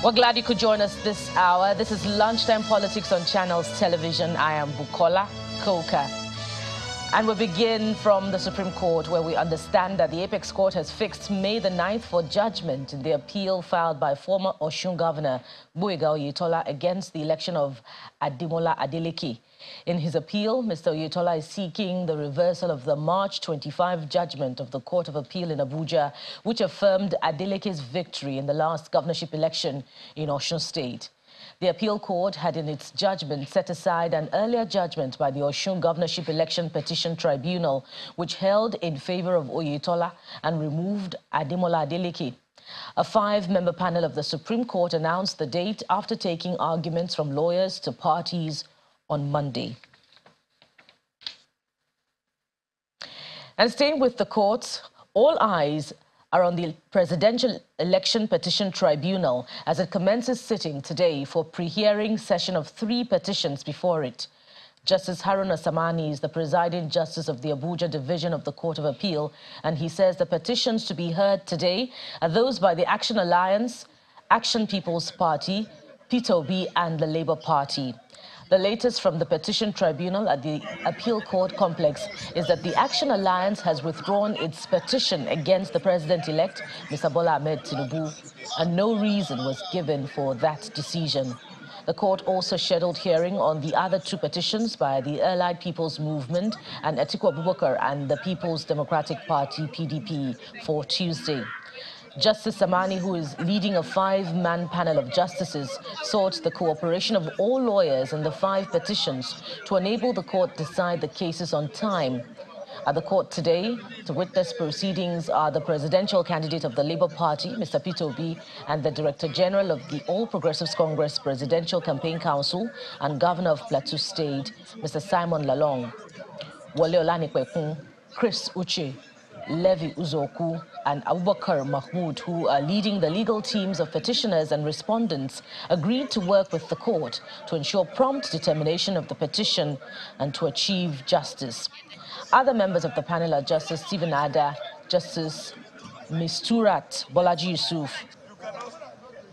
We're glad you could join us this hour. This is Lunchtime Politics on Channels Television. I am Bukola Koka. And we begin from the Supreme Court, where we understand that the Apex Court has fixed May the 9th for judgment in the appeal filed by former Osun Governor Gboyega Oyetola against the election of Ademola Adeleke. In his appeal, Mr. Oyetola is seeking the reversal of the March 25 judgment of the Court of Appeal in Abuja, which affirmed Adeleke's victory in the last governorship election in Osun State. The appeal court had in its judgment set aside an earlier judgment by the Osun Governorship Election Petition Tribunal, which held in favor of Oyetola and removed Ademola Adeleke. A 5-member panel of the Supreme Court announced the date after taking arguments from lawyers to parties on Monday. And staying with the courts, all eyes are on the Presidential Election Petition Tribunal as it commences sitting today for pre-hearing session of 3 petitions before it. Justice Haruna Samani is the presiding justice of the Abuja Division of the Court of Appeal, and he says the petitions to be heard today are those by the Action Alliance, Action People's Party, Peter Obi, and the Labour Party. The latest from the Petition Tribunal at the Appeal Court complex is that the Action Alliance has withdrawn its petition against the President-elect, Mr. Bola Ahmed Tinubu, and no reason was given for that decision. The court also scheduled hearing on the other 2 petitions by the Allied People's Movement and Atiku Abubakar and the People's Democratic Party, PDP, for Tuesday. Justice Samani, who is leading a 5-man panel of justices, sought the cooperation of all lawyers in the 5 petitions to enable the court to decide the cases on time. At the court today, to witness proceedings are the presidential candidate of the Labour Party, Mr. Peter Obi, and the Director General of the All Progressives Congress Presidential Campaign Council and Governor of Plateau State, Mr. Simon Lalong. Wale Olanikwekun, Chris Uche, Levi Uzoku, and Abubakar Mahmoud, who are leading the legal teams of petitioners and respondents, agreed to work with the court to ensure prompt determination of the petition and to achieve justice. Other members of the panel are Justice Stephen Ada, Justice Misturat Bolaji Yusuf,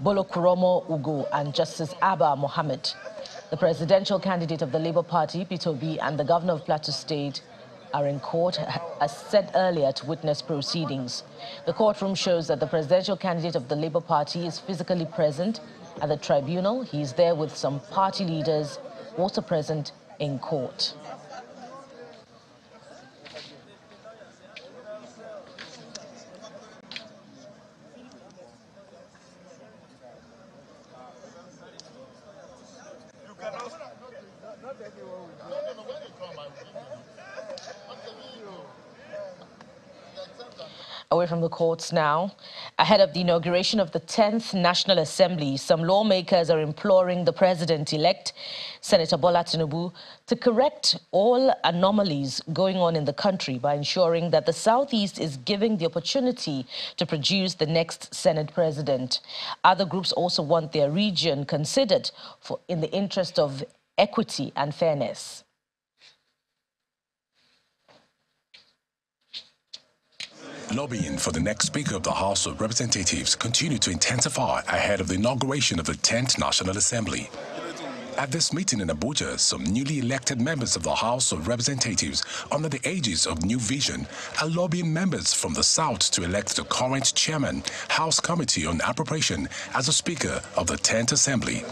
Bolo Kuromo Ugo, and Justice Abba Mohammed. The presidential candidate of the Labour Party, Peter Obi, and the Governor of Plateau State are in court, as said earlier, to witness proceedings. The courtroom shows that the presidential candidate of the Labour Party is physically present at the tribunal. He is there with some party leaders also present in court. Away from the courts now, ahead of the inauguration of the 10th National Assembly, some lawmakers are imploring the President-elect, Senator Bola Tinubu, to correct all anomalies going on in the country by ensuring that the Southeast is given the opportunity to produce the next Senate President. Other groups also want their region considered in the interest of equity and fairness. Lobbying for the next Speaker of the House of Representatives continued to intensify ahead of the inauguration of the 10th National Assembly. At this meeting in Abuja, some newly elected members of the House of Representatives under the aegis of New Vision are lobbying members from the South to elect the current chairman, House Committee on Appropriation, as the Speaker of the 10th Assembly.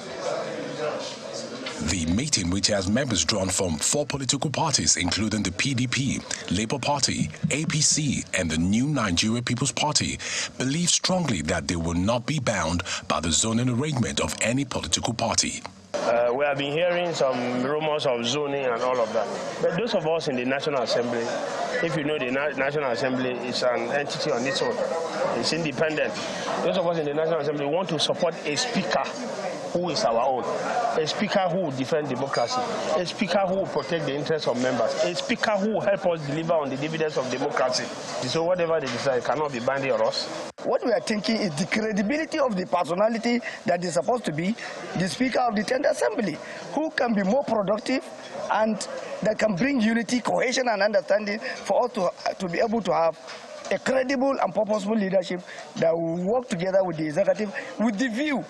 The meeting, which has members drawn from 4 political parties, including the PDP, Labour Party, APC, and the New Nigeria People's Party, believes strongly that they will not be bound by the zoning arrangement of any political party. We have been hearing some rumors of zoning and all of that. But those of us in the National Assembly, if you know, the National Assembly is an entity on its own. It's independent. Those of us in the National Assembly want to support a speaker who is our own, a speaker who will defend democracy, a speaker who will protect the interests of members, a speaker who will help us deliver on the dividends of democracy. So whatever they decide cannot be binding on us. What we are thinking is the credibility of the personality that is supposed to be the Speaker of the 10th Assembly, who can be more productive and that can bring unity, cohesion, and understanding for us to be able to have a credible and purposeful leadership that will work together with the executive with the view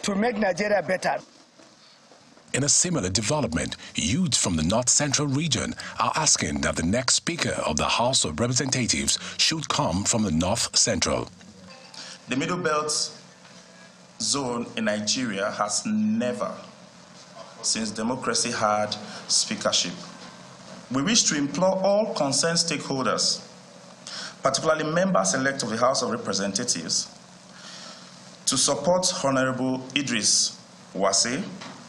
to make Nigeria better. In a similar development, youths from the North Central region are asking that the next Speaker of the House of Representatives should come from the North Central. The Middle Belt zone in Nigeria has never, since democracy had speakership. We wish to implore all concerned stakeholders, particularly members-elect of the House of Representatives, to support Honorable Idris Wase.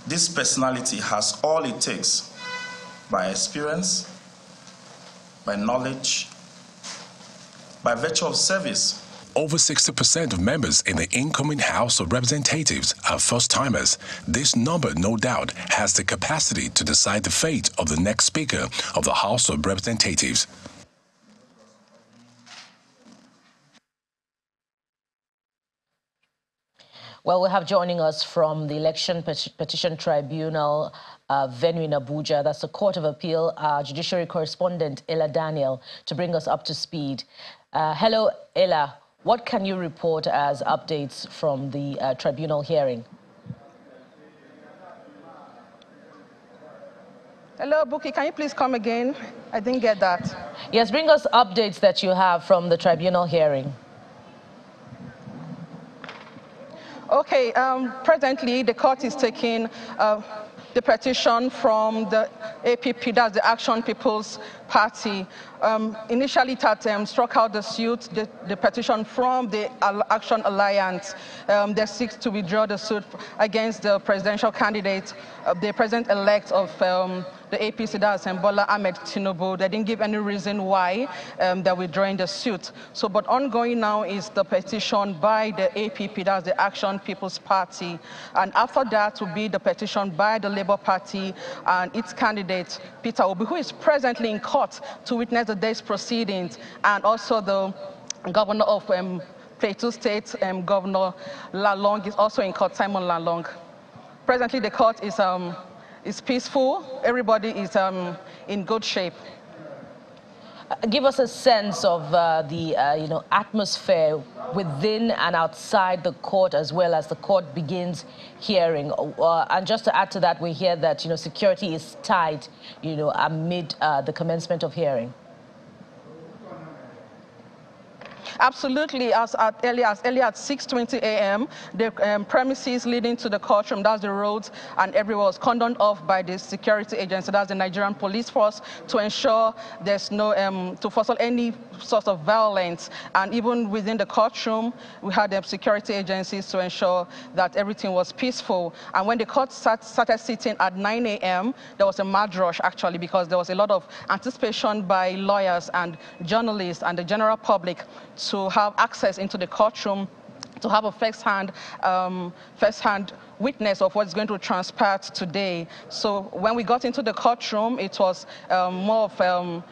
This personality has all it takes by experience, by knowledge, by virtue of service. Over 60% of members in the incoming House of Representatives are first-timers. This number, no doubt, has the capacity to decide the fate of the next Speaker of the House of Representatives. Well, we have joining us from the Election Petition Tribunal venue in Abuja. That's the Court of Appeal, Judiciary Correspondent Ella Daniel, to bring us up to speed. Hello, Ella. What can you report as updates from the tribunal hearing? Hello, Buki. Can you please come again? I didn't get that. Yes, bring us updates that you have from the tribunal hearing. Okay, presently the court is taking the petition from the APP, that's the Action People's Party. Initially, it had struck out the suit, the petition from the Action Alliance. They seek to withdraw the suit against the presidential candidate, the president-elect of the APC, that's Bola Ahmed Tinubu. They didn't give any reason why they're withdrawing the suit. So, but ongoing now is the petition by the APP, that's the Action People's Party. And after that will be the petition by the Labour Party and its candidate, Peter Obi, who is presently in court to witness the day's proceedings, and also the governor of Plateau State, Governor Lalong, is also in court, Simon Lalong. Presently, the court is peaceful. Everybody is in good shape. Give us a sense of the atmosphere within and outside the court, as well as the court begins hearing. And just to add to that, we hear that security is tight, amid the commencement of hearing. Absolutely, as early as 6:20 a.m., the premises leading to the courtroom, that's the roads and everywhere, was cordoned off by the security agency, that's the Nigerian police force, to ensure there's no, to forestall any sort of violence. And even within the courtroom, we had security agencies to ensure that everything was peaceful. And when the court started sitting at 9 a.m., there was a mad rush, actually, because there was a lot of anticipation by lawyers and journalists and the general public to have access into the courtroom, to have a first-hand witness of what's going to transpire today. So when we got into the courtroom, it was more of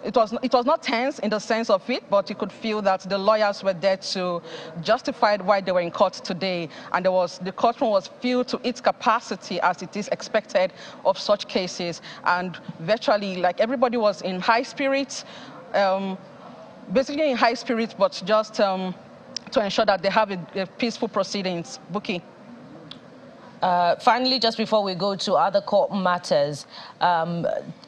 it was not tense in the sense of it, but you could feel that the lawyers were there to justify why they were in court today. And the courtroom was filled to its capacity, as it is expected of such cases. And virtually, like, everybody was in high spirits, basically in high spirits, but just to ensure that they have a peaceful proceedings. Buki. Finally, just before we go to other court matters,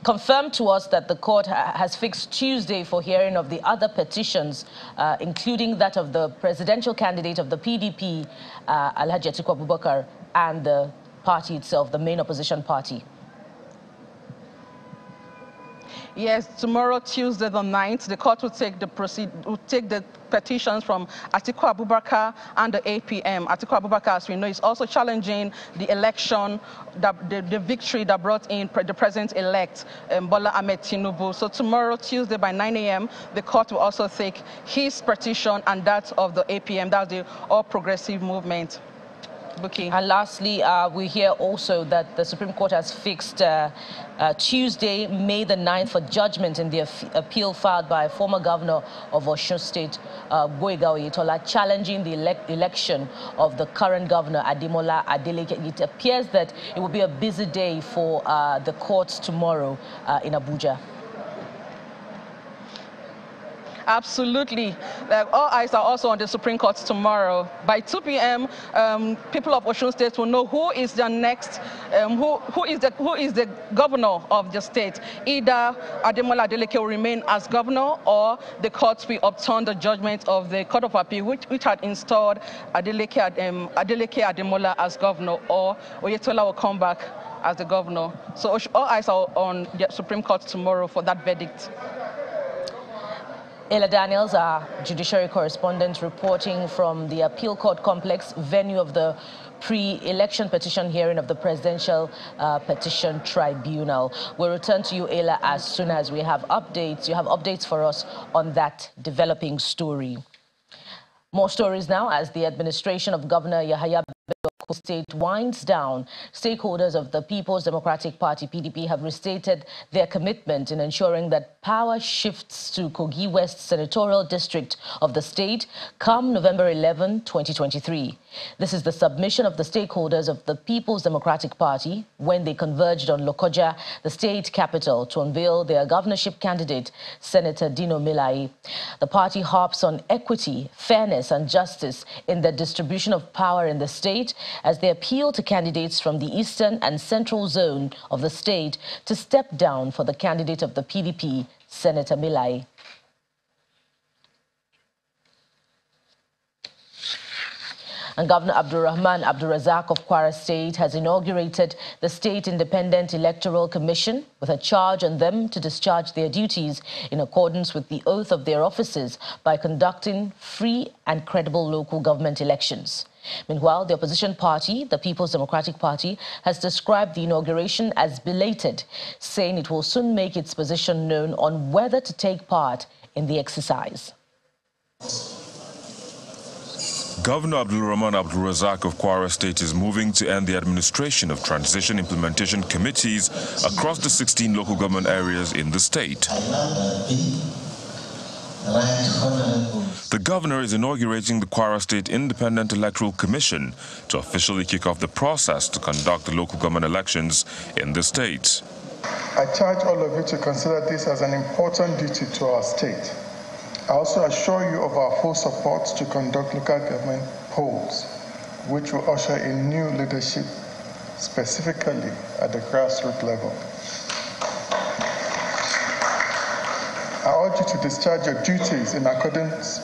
confirm to us that the court has fixed Tuesday for hearing of the other petitions, including that of the presidential candidate of the PDP, Alhaji Atiku Abubakar, and the party itself, the main opposition party. Yes, tomorrow, Tuesday the 9th, the court will take the petitions from Atiku Abubakar and the APM. Atiku Abubakar, as we know, is also challenging the election, the victory that brought in the president-elect, Bola Ahmed Tinubu. So tomorrow, Tuesday, by 9 a.m., the court will also take his petition and that of the APM, that's the All Progressive Movement. Buki. And lastly, we hear also that the Supreme Court has fixed Tuesday, May the 9th, for judgment in the appeal filed by former governor of Osun State, Gboyega Oyetola, challenging the election of the current governor, Ademola Adeleke. It appears that it will be a busy day for the courts tomorrow in Abuja. Absolutely. All eyes are also on the Supreme Court tomorrow. By 2 p.m., people of Osun State will know who is the next, who is the governor of the state. Either Ademola Adeleke will remain as governor, or the court will upturn the judgment of the Court of Appeal, which had installed Adeleke Ademola as governor, or Oyetola will come back as the governor. So all eyes are on the Supreme Court tomorrow for that verdict. Ella Daniels, our judiciary correspondent, reporting from the Appeal Court Complex, venue of the pre-election petition hearing of the Presidential Petition Tribunal. We'll return to you, Ella, as soon as we have updates. You have updates for us on that developing story. More stories now as the administration of Governor Yahaya State winds down. Stakeholders of the People's Democratic Party, PDP, have restated their commitment in ensuring that power shifts to Kogi West Senatorial District of the state come November 11, 2023. This is the submission of the stakeholders of the People's Democratic Party when they converged on Lokoja, the state capital, to unveil their governorship candidate, Senator Dino Melaye. The party harps on equity, fairness and justice in the distribution of power in the state, as they appeal to candidates from the eastern and central zone of the state to step down for the candidate of the PDP, Senator Melaye. And Governor Abdulrahman Abdulrazak of Kwara State has inaugurated the State Independent Electoral Commission with a charge on them to discharge their duties in accordance with the oath of their offices by conducting free and credible local government elections. Meanwhile, the opposition party, the People's Democratic Party, has described the inauguration as belated, saying it will soon make its position known on whether to take part in the exercise. Governor Abdulrahman Abdulrazak of Kwara State is moving to end the administration of transition implementation committees across the 16 local government areas in the state. The governor is inaugurating the Kwara State Independent Electoral Commission to officially kick off the process to conduct the local government elections in the state. I charge all of you to consider this as an important duty to our state. I also assure you of our full support to conduct local government polls, which will usher in new leadership, specifically at the grassroots level. I urge you to discharge your duties in accordance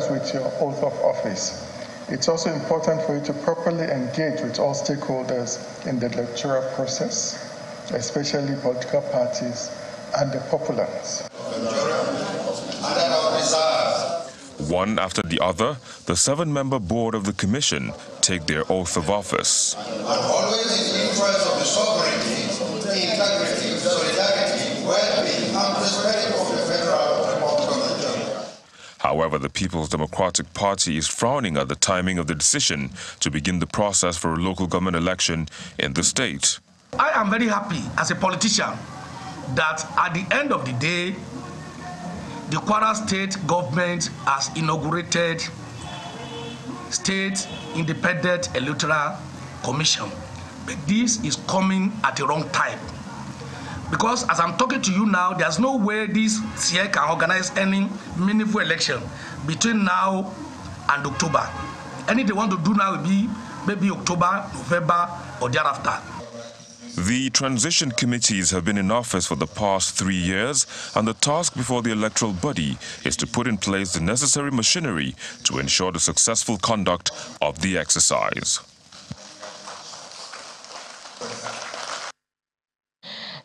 with your oath of office. It's also important for you to properly engage with all stakeholders in the electoral process, especially political parties and the populace. One after the other, the 7-member board of the commission take their oath of office. And always in the interest of the sovereignty, integrity, solidarity, well-being, and prosperity of the Federal Republic of Nigeria. However, the People's Democratic Party is frowning at the timing of the decision to begin the process for a local government election in the state. I am very happy as a politician that at the end of the day, the Kwara State government has inaugurated State Independent Electoral Commission. But this is coming at the wrong time. Because as I'm talking to you now, there's no way this CIE can organize any meaningful election between now and October. Anything they want to do now will be maybe October, November, or thereafter. The transition committees have been in office for the past 3 years, and the task before the electoral body is to put in place the necessary machinery to ensure the successful conduct of the exercise.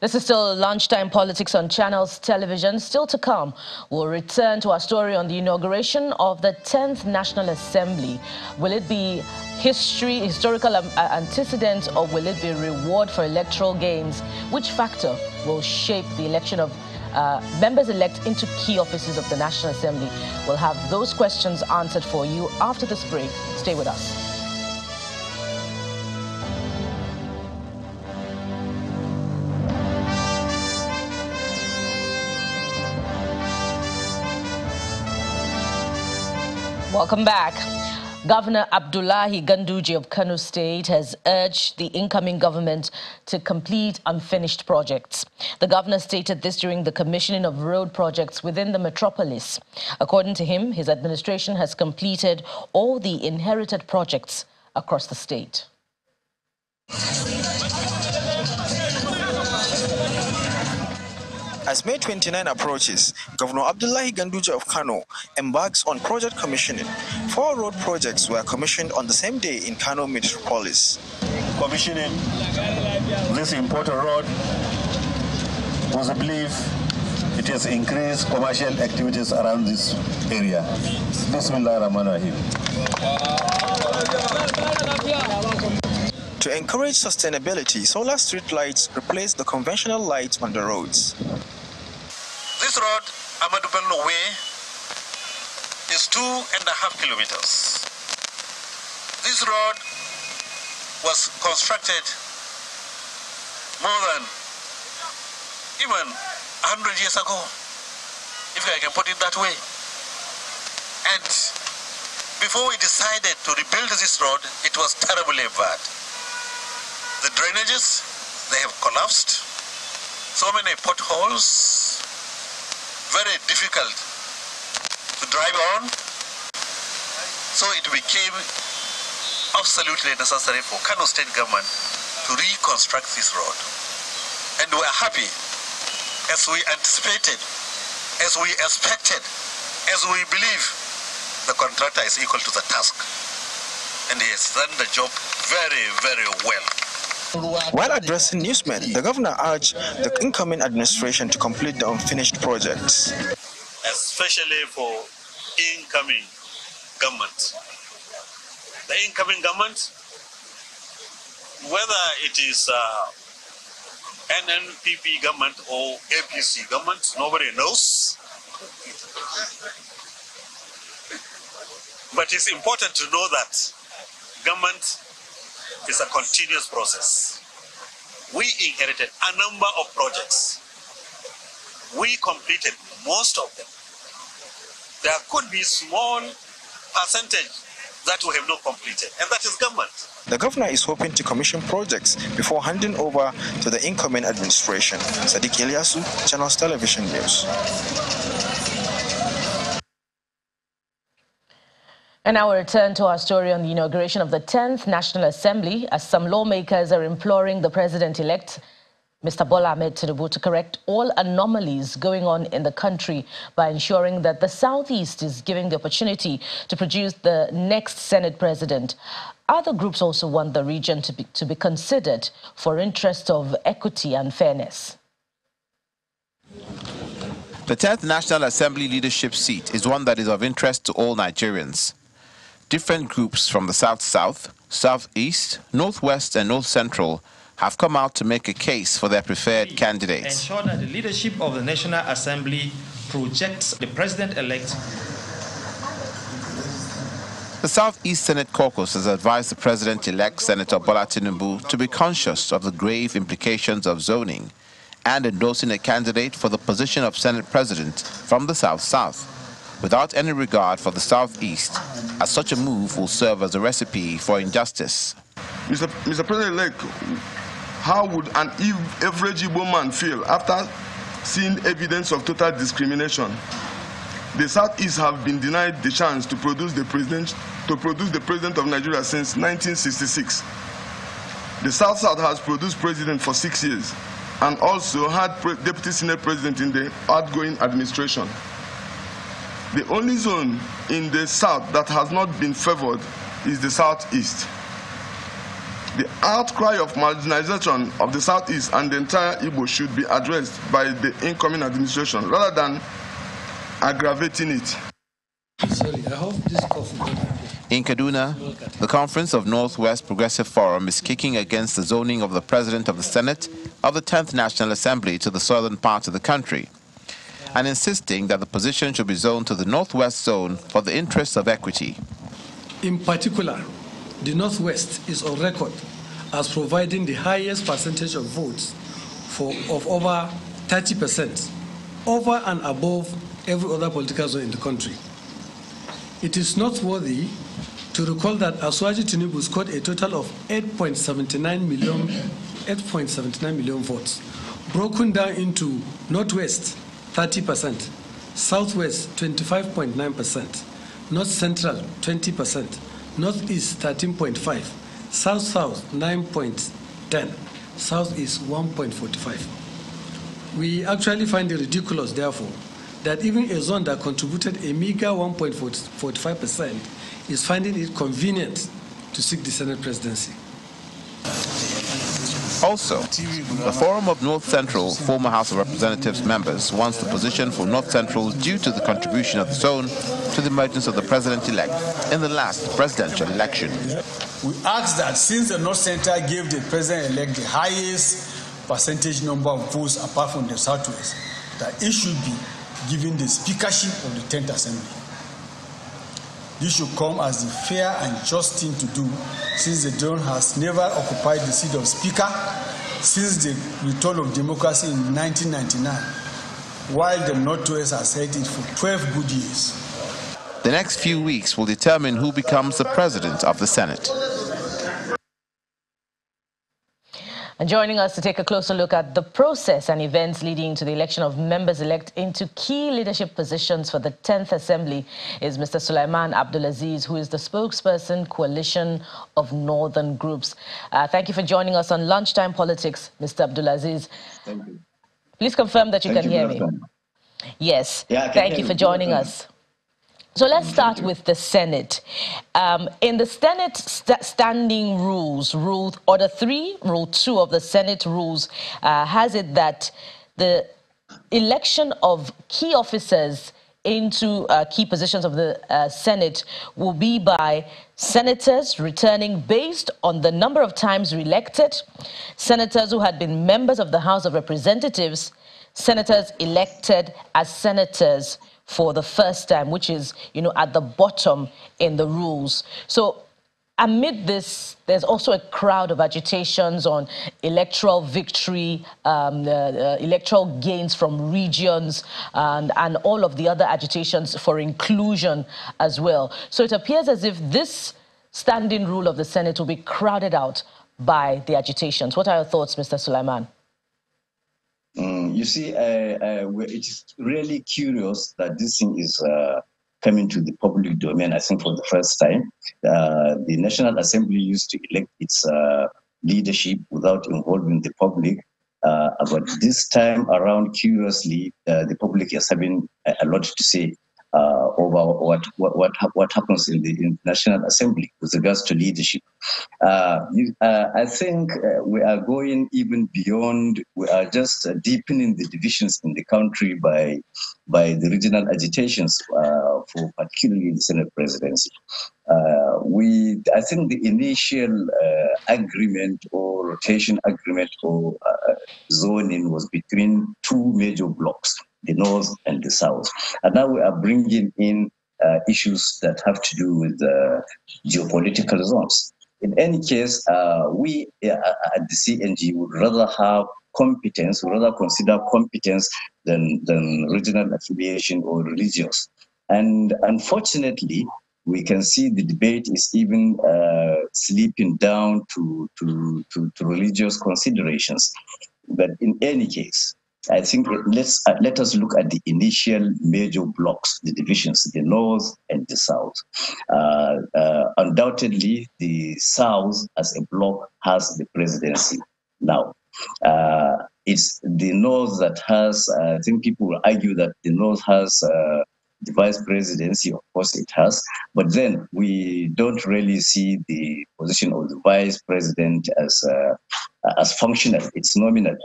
This is still Lunchtime Politics on Channels Television. Still to come, we'll return to our story on the inauguration of the 10th National Assembly. Will it be historical antecedent, or will it be a reward for electoral gains? Which factor will shape the election of members-elect into key offices of the National Assembly? We'll have those questions answered for you after this break. Stay with us. Welcome back. Governor Abdullahi Ganduje of Kano State has urged the incoming government to complete unfinished projects. The governor stated this during the commissioning of road projects within the metropolis. According to him, his administration has completed all the inherited projects across the state. As May 29 approaches, Governor Abdullahi Ganduje of Kano embarks on project commissioning. 4 road projects were commissioned on the same day in Kano metropolis. Commissioning this important road was a belief it has increased commercial activities around this area. Bismillah ar-Rahman ar-Rahim. To encourage sustainability, solar street lights replaced the conventional lights on the roads. This road, Amadou Bello Way, is 2.5 kilometers. This road was constructed more than even 100 years ago, if I can put it that way. And before we decided to rebuild this road, it was terribly bad. The drainages, they have collapsed. So many potholes, very difficult to drive on. So it became absolutely necessary for Kano State government to reconstruct this road. And we are happy, as we anticipated, as we expected, as we believe the contractor is equal to the task. And he has done the job very, very well. While addressing newsmen, the governor urged the incoming administration to complete the unfinished projects. Especially for incoming government. The incoming government, whether it is NNPP government or APC government, nobody knows. But it's important to know that government is a continuous process. We inherited a number of projects. We completed most of them. There could be small percentage that we have not completed, and that is government. The governor is hoping to commission projects before handing over to the incoming administration. Sadiq Eliasu, Channels Television News. And now we return to our story on the inauguration of the 10th National Assembly, as some lawmakers are imploring the president-elect, Mr. Bola Ahmed Tinubu, to correct all anomalies going on in the country by ensuring that the Southeast is given the opportunity to produce the next Senate president. Other groups also want the region to be considered for interests of equity and fairness. The 10th National Assembly leadership seat is one that is of interest to all Nigerians. Different groups from the South-South, South-East, North-West and North-Central have come out to make a case for their preferred candidates. Ensure that the leadership of the National Assembly projects the president-elect. The South-East Senate Caucus has advised the president-elect, Senator Bola Tinubu, to be conscious of the grave implications of zoning and endorsing a candidate for the position of Senate President from the South-South, without any regard for the South-East, as such a move will serve as a recipe for injustice. Mr. President-elect, how would an average Igbo man feel after seeing evidence of total discrimination? The South-East have been denied the chance to produce the president of Nigeria since 1966. The South-South has produced president for 6 years and also had deputy Senate president in the outgoing administration. The only zone in the South that has not been favored is the South-East. The outcry of marginalization of the South-East and the entire Igbo should be addressed by the incoming administration rather than aggravating it. In Kaduna, the Conference of Northwest Progressive Forum is kicking against the zoning of the President of the Senate of the 10th National Assembly to the southern part of the country, and insisting that the position should be zoned to the Northwest Zone for the interests of equity. In particular, the Northwest is on record as providing the highest percentage of votes of over 30%, over and above every other political zone in the country. It is noteworthy to recall that Asuaji Tinubu scored a total of 8.79 million votes, broken down into Northwest 30%, Southwest 25.9%, North Central 20%, Northeast 13.5%, South 9.10%, Southeast 1.45%. We actually find it ridiculous, therefore, that even a zone that contributed a meager 1.45% is finding it convenient to seek the Senate presidency. Also, the Forum of North Central former House of Representatives members wants the position for North Central due to the contribution of the zone to the emergence of the president-elect in the last presidential election. We ask that since the North Central gave the president-elect the highest percentage number of votes apart from the Southwest, that it should be given the speakership of the 10th Assembly. This should come as the fair and just thing to do, since the zone has never occupied the seat of Speaker since the return of democracy in 1999, while the Northwest has held it for 12 good years. The next few weeks will determine who becomes the president of the Senate. And joining us to take a closer look at the process and events leading to the election of members-elect into key leadership positions for the 10th Assembly is Mr. Sulaiman Abdulaziz, who is the spokesperson, Coalition of Northern Groups. Thank you for joining us on Lunchtime Politics, Mr. Abdulaziz. Thank you. Please confirm that you can hear me. Yes. Yeah, thank you for joining us. So let's start with the Senate. In the Senate standing rules, Rule Order 3, Rule 2 of the Senate rules has it that the election of key officers into key positions of the Senate will be by senators returning based on the number of times re-elected, senators who had been members of the House of Representatives, senators elected as senators for the first time, which is, at the bottom in the rules. So amid this, there's also a crowd of agitations on electoral victory, electoral gains from regions, and all of the other agitations for inclusion as well. So it appears as if this standing rule of the Senate will be crowded out by the agitations. What are your thoughts, Mr. Sulaiman? You see, it's really curious that this thing is coming to the public domain, I think, for the first time. The National Assembly used to elect its leadership without involving the public. But this time around, curiously, the public is having a lot to say over what happens in the National Assembly with regards to leadership. I think we are going even beyond. We are just deepening the divisions in the country by the regional agitations for particularly the Senate presidency. I think the initial agreement or rotation agreement or zoning was between two major blocks, the North and the South. And now we are bringing in issues that have to do with geopolitical zones. In any case, we at the CNG would rather have competence, would rather consider competence than regional affiliation or religions. And unfortunately, we can see the debate is even slipping down to religious considerations. But in any case, I think let us look at the initial major blocks, the divisions, the North and the South. Undoubtedly, the South as a bloc has the presidency now. It's the North that has, I think people will argue that the North has the vice presidency. Of course it has, but then we don't really see the position of the vice president as functional. It's nominal.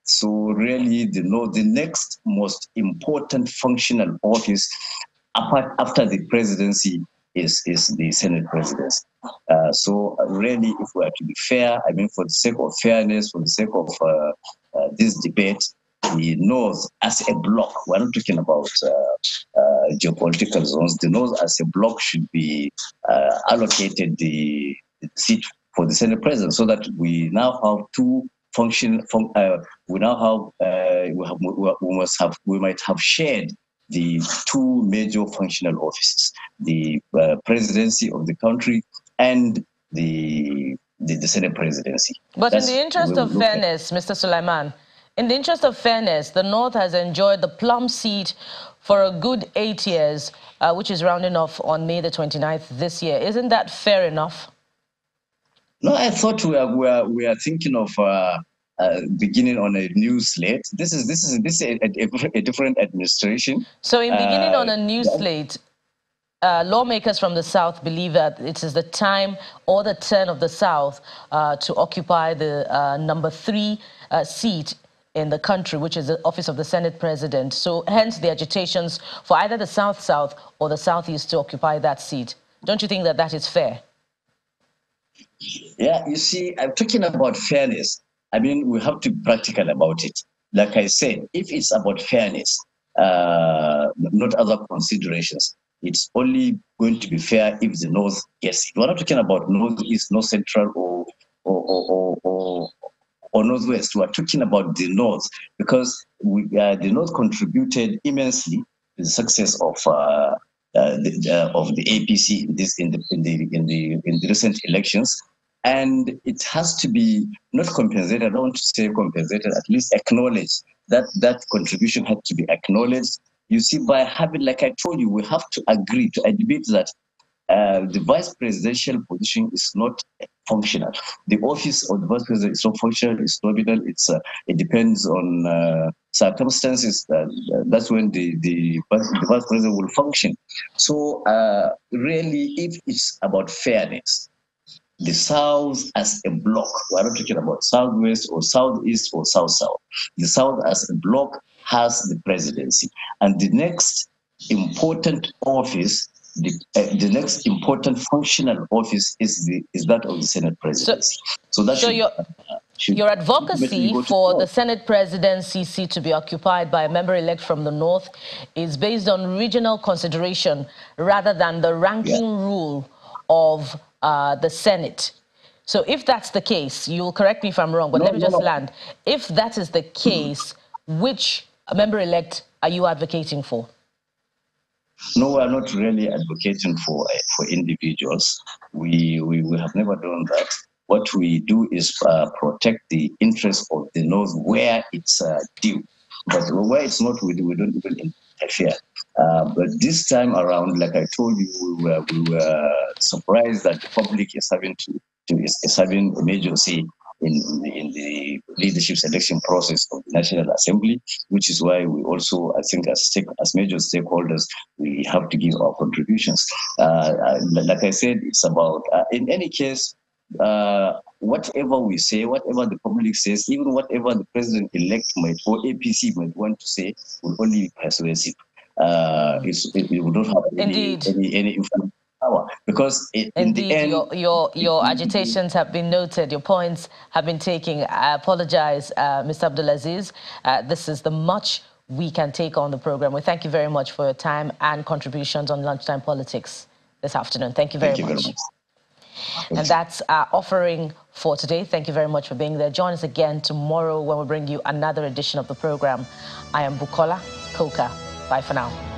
So really, the next most important functional office after the presidency is the Senate presidency. So really, if we are to be fair, I mean, for the sake of fairness, for the sake of this debate, the North as a bloc, we're not talking about geopolitical zones, the North as a bloc should be allocated the seat for the Senate president, so that we now have two we might have shared the two major functional offices, the presidency of the country and the Senate presidency. But in the interest of fairness, Mr. Sulaiman, in the interest of fairness, the North has enjoyed the plum seat for a good 8 years, which is rounding off on May the 29th this year. Isn't that fair enough? No, I thought we are thinking of beginning on a new slate. This is a different administration. So in beginning on a new slate, lawmakers from the South believe that it is the time or the turn of the South to occupy the number 3 seat in the country, which is the office of the Senate President. So hence the agitations for either the South-South or the Southeast to occupy that seat. Don't you think that that is fair? Yeah, you see, I'm talking about fairness. I mean, we have to be practical about it. Like I said, if it's about fairness, not other considerations, it's only going to be fair if the North gets it. We're not talking about Northeast, North Central, or Northwest. We're talking about the North, because the North contributed immensely to the success of the APC in the recent elections. And it has to be not compensated, I don't want to say compensated, at least acknowledged. That contribution had to be acknowledged. You see, by having, like I told you, we have to agree to admit that the vice presidential position is not functional. The office of the vice president is not functional, it's nominal, it depends on circumstances. That's when the vice president will function. So really, if it's about fairness, the South as a bloc, we're not talking about Southwest or Southeast or South-South. The South as a bloc has the presidency. And the next important office, the next important functional office is that of the Senate presidency. Your advocacy for the Senate presidency seat to be occupied by a member-elect from the North is based on regional consideration rather than the ranking rule of the Senate. So if that's the case, you'll correct me if I'm wrong, but let me just land. If that is the case, which member-elect are you advocating for? No, we are not really advocating for individuals. We have never done that. What we do is protect the interests of the North where it's due. But where it's not, we don't even interfere. But this time around, like I told you, we were surprised that the public is having a major say in the leadership selection process of the National Assembly, which is why we also, I think, as major stakeholders, we have to give our contributions. Like I said, it's about, in any case, whatever we say, whatever the public says, even whatever the president-elect might or APC might want to say, will only be persuasive. We don't have any influence power, because in the end, your agitations have been noted, your points have been taken. I apologize, Mr. Abdulaziz. This is the much we can take on the program. We thank you very much for your time and contributions on Lunchtime Politics this afternoon. Thank you very much. And that's our offering for today. Thank you very much for being there. Join us again tomorrow when we bring you another edition of the program. I am Bukola Koka. Bye for now.